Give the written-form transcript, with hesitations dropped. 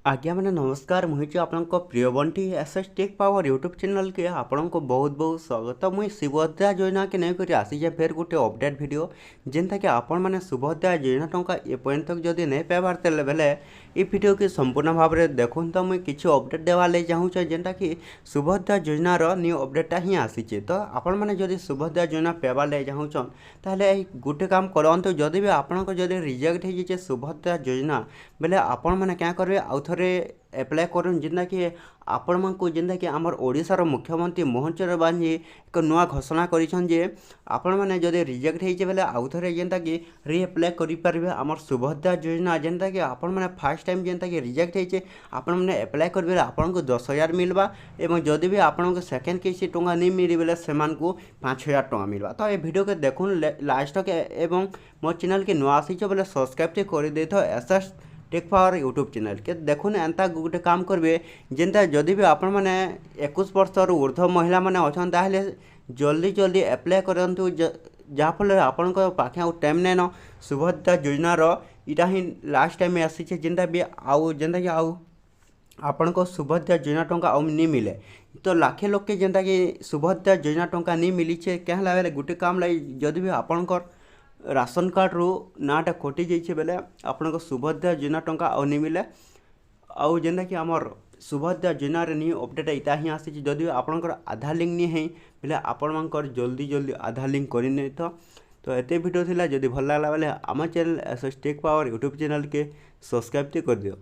आज्ञा मैंने नमस्कार मुझे आपण प्रिय Bunty SS tech power YouTube channel के आपण को बहुत बहुत स्वागत। मुई सुभद्रा योजना के नहीं आसी फेर गोटे अपडेट वीडियो जेनता कि आपण मैंने सुभद्रा योजना टंका एपर्यंत जदि नहीं पाइबार तेल बेले ये वीडियो के संपूर्ण भाव में देखुन। तो मुझे किसी अपडेट देवाले चाहूँचे जेनटा कि सुभद्रा योजनार न्यू अपडेटा ही आसीचे। तो आपण मैंने जदि सुभद्रा योजना पाइबार लगे चाहूँन ताहले गोटे काम करंतु जदि भी आपनको जदि रिजेक्ट हो सुभद्रा योजना बेले आपण मैंने क्या करेंगे आउ थे एप्लाय करन जेनता कि आपण मानकु जेनता कि आमर ओडिशार मुख्यमंत्री मोहन चरण मांझी एक नुआ घोषणा करिछन जे आपण माने जदि रिजेक्ट होइचे बेले आउ थे जेनता कि रीएप्लाय करि पारबे आमर सुभद्रा योजना जेनता कि आपण माने फर्स्ट टाइम जेनता कि रिजेक्ट होइचे आपण माने एप्लाय करबे आपण को 10,000 मिलबा एवं जदि भी आपण को सेकंड किसी टंका नहीं मिली बेले सेमान को 5,000 टंका मिलबा। तो ये वीडियो के देखुन लास्ट के एवं मो चैनल के नुआ आसीछो बेले सब्सक्राइब कर देथो SS tech power YouTube channel के देखुन एंता गोटे काम करेंगे जेनता जदि भी आपण मैंने 21 वर्ष ऊर्ध्व महिला मैंने अच्छा ताहले जल्दी जल्दी एप्लाय करंतु जहाँफल आपण पाखे आउ टाइम नहीं न सुभद्रा योजनार इटा ही लास्ट टाइम आसी जेनता भी आउ जेनता कि आउ आपण को सुभद्रा योजना टंका आउ नहीं मिले। तो लाखे लोग के जेनता कि सुभद्रा योजना टंका नहीं मिली क्या बेले गोटे काम लगे जदि भी आपणकर राशन कार्ड रू नाटा कटि जाइए बेले आपण को सुभद्रा योजना टंका आउ नहीं मिले। आउ जेनता कि आमर सुभद्रा योजनार न्यू अपडेट इटा ही आसी जदि आपणकर आधार लिंक नहीं है बेले आपण मानकर जल्दी जल्दी आधार लिंक करनी। तो एते वीडियो थिला जदि भल लागला बेले आम channel SS tech power YouTube channel के सब्सक्राइब कर दियो।